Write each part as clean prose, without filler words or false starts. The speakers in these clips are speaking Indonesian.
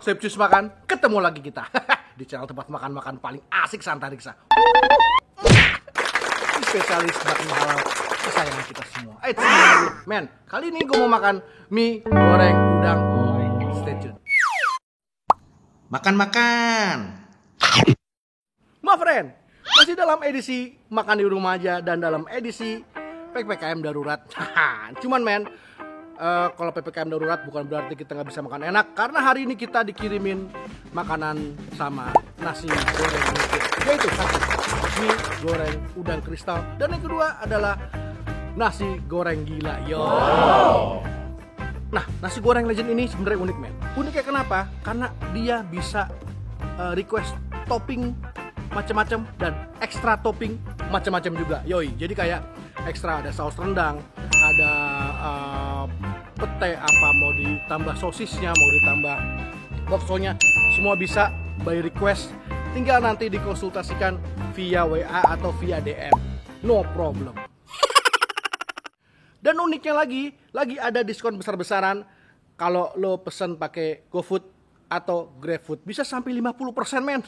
Sepsis Makan, ketemu lagi kita di channel tempat makan-makan paling asik Santariksa. Spesialis bakmi halal kesayangan kita semua. Men, kali ini gue mau makan mie goreng udang. Stay tune. Makan-makan. Ma friend, masih dalam edisi makan di rumah aja dan dalam edisi PPKM darurat. Cuman men, kalau PPKM darurat bukan berarti kita nggak bisa makan enak, karena hari ini kita dikirimin makanan sama nasi goreng legend, yaitu satu mie goreng udang kristal, dan yang kedua adalah nasi goreng gila. Nah, nasi goreng legend ini sebenarnya unik men. Uniknya kenapa? Karena dia bisa request topping macam-macam dan ekstra topping macam-macam juga. Jadi kayak ekstra ada saus rendang, ada pete, apa mau ditambah sosisnya, mau ditambah baksonya, semua bisa by request. Tinggal nanti dikonsultasikan via WA atau via DM, no problem. Dan uniknya lagi ada diskon besar-besaran kalau lo pesen pakai GoFood atau GrabFood, bisa sampai 50% men.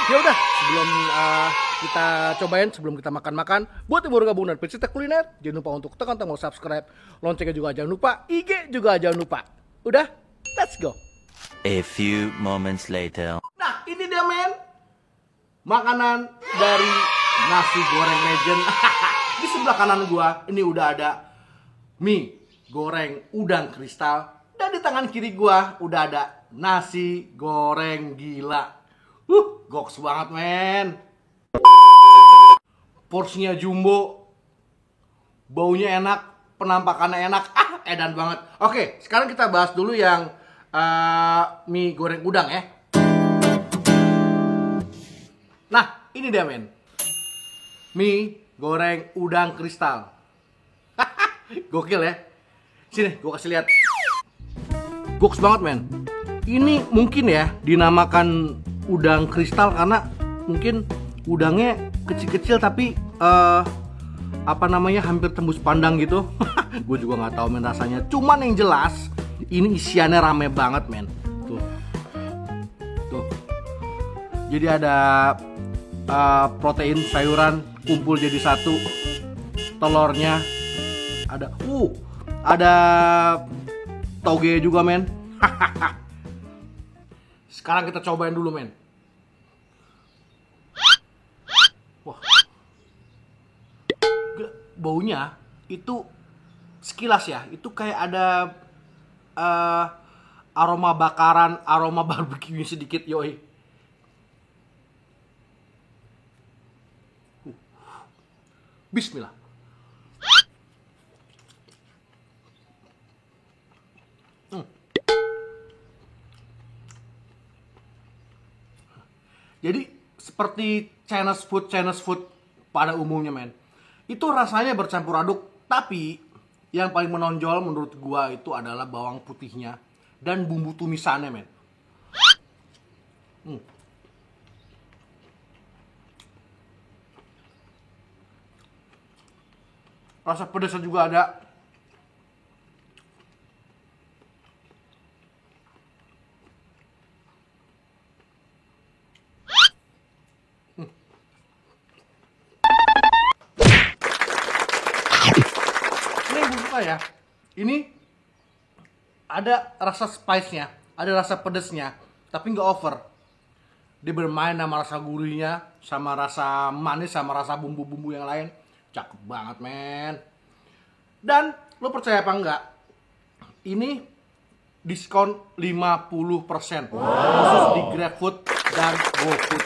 Ya udah, sebelum kita cobain, sebelum kita makan-makan, buat ibu gabung dan pecinta kuliner, jangan lupa untuk tekan tombol subscribe, loncengnya juga jangan lupa, IG juga jangan lupa. Udah, let's go. A few moments later. Nah, ini dia men, makanan dari nasi goreng legend. Di sebelah kanan gua ini udah ada mie goreng udang kristal, dan di tangan kiri gua udah ada nasi goreng gila. Goks banget men. Porsinya jumbo, baunya enak, penampakannya enak, edan banget. Oke, sekarang kita bahas dulu yang mie goreng udang ya. Nah, ini dia men, mie goreng udang kristal. Gokil ya. Sini, gua kasih lihat. Goks banget men. Ini mungkin ya dinamakan udang kristal karena mungkin udangnya kecil-kecil tapi hampir tembus pandang gitu. Gue juga nggak tahu men rasanya. Cuman yang jelas ini isiannya rame banget men. Tuh. Jadi ada protein sayuran kumpul jadi satu, telurnya ada toge juga men. Sekarang kita cobain dulu men. Wah, baunya itu sekilas ya, itu kayak ada aroma bakaran, aroma barbecue sedikit yoi. Bismillah. Jadi seperti Chinese food pada umumnya men. Itu rasanya bercampur aduk, tapi yang paling menonjol menurut gua itu adalah bawang putihnya dan bumbu tumisannya men. Rasa pedasnya juga ada. Ya, ini ada rasa spice-nya, ada rasa pedesnya, tapi nggak over. Dia bermain sama rasa gurihnya, sama rasa manis, sama rasa bumbu-bumbu yang lain. Cakep banget men. Dan lo percaya apa enggak, ini diskon 50%. Khusus di GrabFood dan GoFood.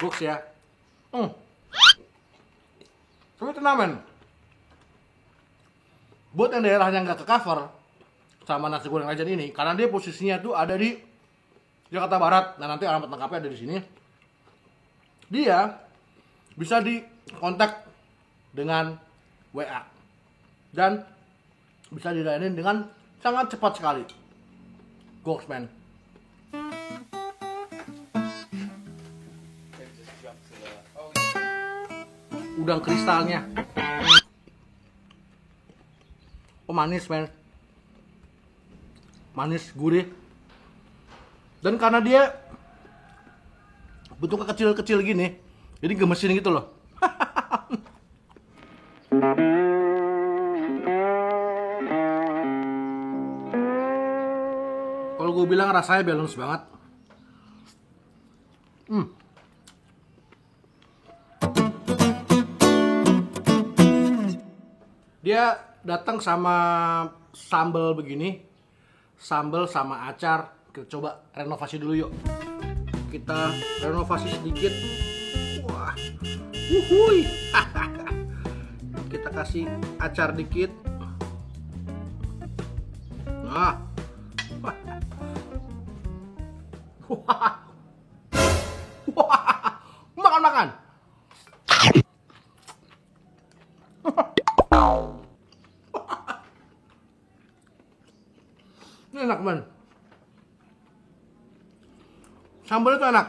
Goks ya. Tapi tenang men, buat yang daerahnya nggak ke cover sama nasi goreng legend ini, karena dia posisinya tuh ada di Jakarta Barat, dan nanti alamat lengkapnya ada di sini. Dia bisa dikontak dengan WA dan bisa dilayanin dengan sangat cepat sekali. Goks man. Udang kristalnya, manis men. manis, gurih. Dan karena dia bentuknya kecil-kecil gini, jadi gemesin gitu loh. Kalau gue bilang rasanya balance banget. Dia datang sama sambal begini, sambal sama acar. Kita coba renovasi dulu yuk. Kita renovasi sedikit. Wah, wuhui. Kita kasih acar dikit. Nah, wah, wah, makan. Ini enak man. Sambalnya tuh enak,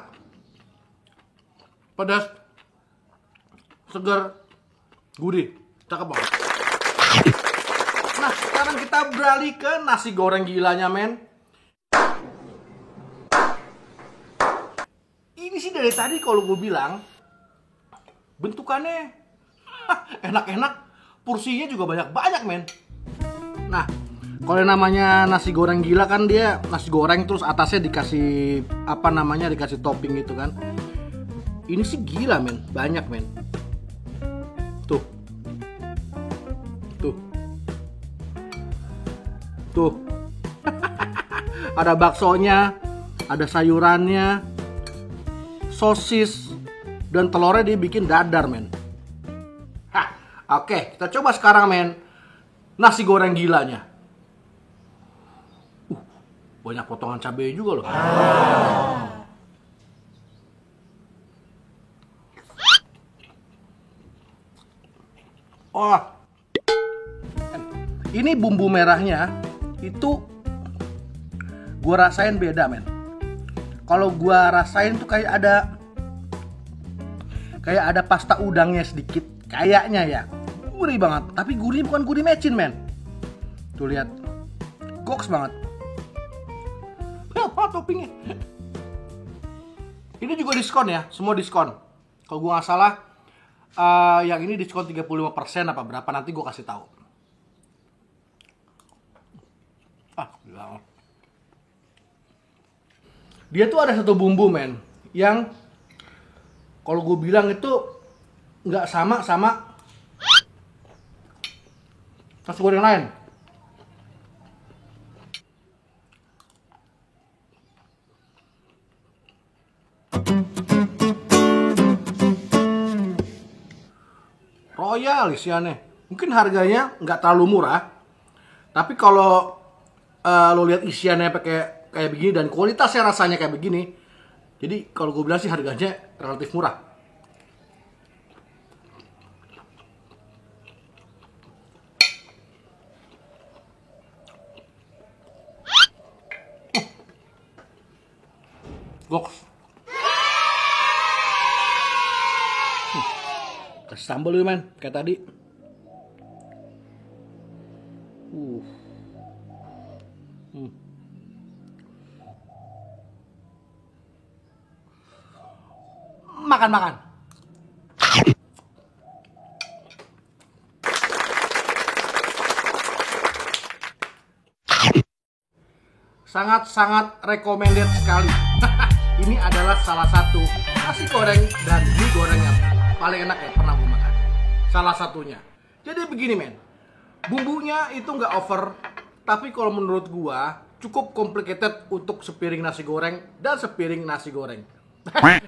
pedas, segar, gurih, cakep banget. Nah, sekarang kita beralih ke nasi goreng gilanya men. Ini sih dari tadi kalau gue bilang bentukannya enak-enak, porsinya juga banyak-banyak men. Nah, kalau yang namanya nasi goreng gila kan dia nasi goreng terus atasnya dikasih apa namanya, dikasih topping gitu kan. Ini sih gila men, banyak men. Tuh. Ada baksonya, ada sayurannya, sosis, dan telurnya dia bikin dadar men. Hah, oke, kita coba sekarang men nasi goreng gilanya. Banyak potongan cabai juga loh. Oh, ini bumbu merahnya itu gua rasain beda men. Kalau gua rasain tuh kayak ada pasta udangnya sedikit, kayaknya ya. Gurih banget, tapi gurih bukan gurih mecin men. Tuh lihat, goks banget. Apa toppingnya? Ini juga diskon ya, semua diskon. Kalau gua nggak salah, yang ini diskon 35% apa berapa, nanti gua kasih tahu. Gila. Dia tuh ada satu bumbu men, yang kalau gue bilang itu nggak sama nasi goreng lain. Royal isiannya. Mungkin harganya nggak terlalu murah, tapi kalau lo lihat isiannya kayak begini dan kualitasnya rasanya kayak begini, jadi kalau gue bilang sih harganya relatif murah. Goks. Kasih sambal dulu men, kayak tadi. Makan. Sangat recommended sekali. Ini adalah salah satu nasi goreng dan mie goreng yang paling enak yang pernah gue makan. Salah satunya. Jadi begini men, bumbunya itu nggak over, tapi kalau menurut gua cukup complicated untuk sepiring nasi goreng dan sepiring nasi goreng.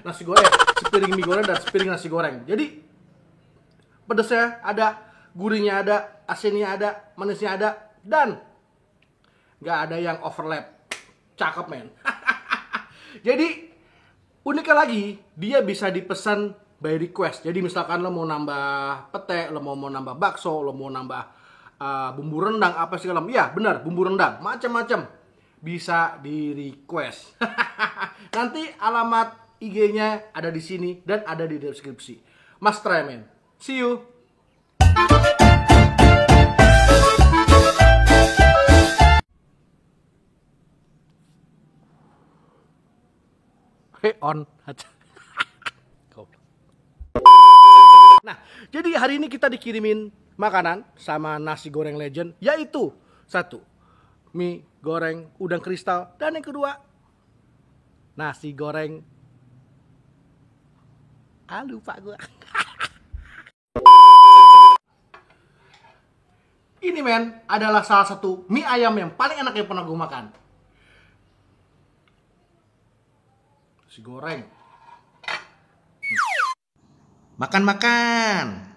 Nasi goreng, sepiring mie goreng dan sepiring nasi goreng. Jadi pedesnya ada, gurihnya ada, asinnya ada, manisnya ada, dan nggak ada yang overlap. Cakep men. Jadi uniknya lagi, dia bisa dipesan by request. Jadi misalkan lo mau nambah pete, lo mau nambah bakso, lo mau nambah bumbu rendang apa segala macam. Iya benar, bumbu rendang macam-macam bisa di request. Nanti alamat IG-nya ada di sini dan ada di deskripsi. Mas try men. See you. on. Nah, jadi hari ini kita dikirimin makanan sama nasi goreng legend, yaitu satu, mie goreng udang kristal, dan yang kedua, nasi goreng. Lupa gue. Ini men adalah salah satu mie ayam yang paling enak yang pernah gue makan. Nasi goreng. Makan-makan.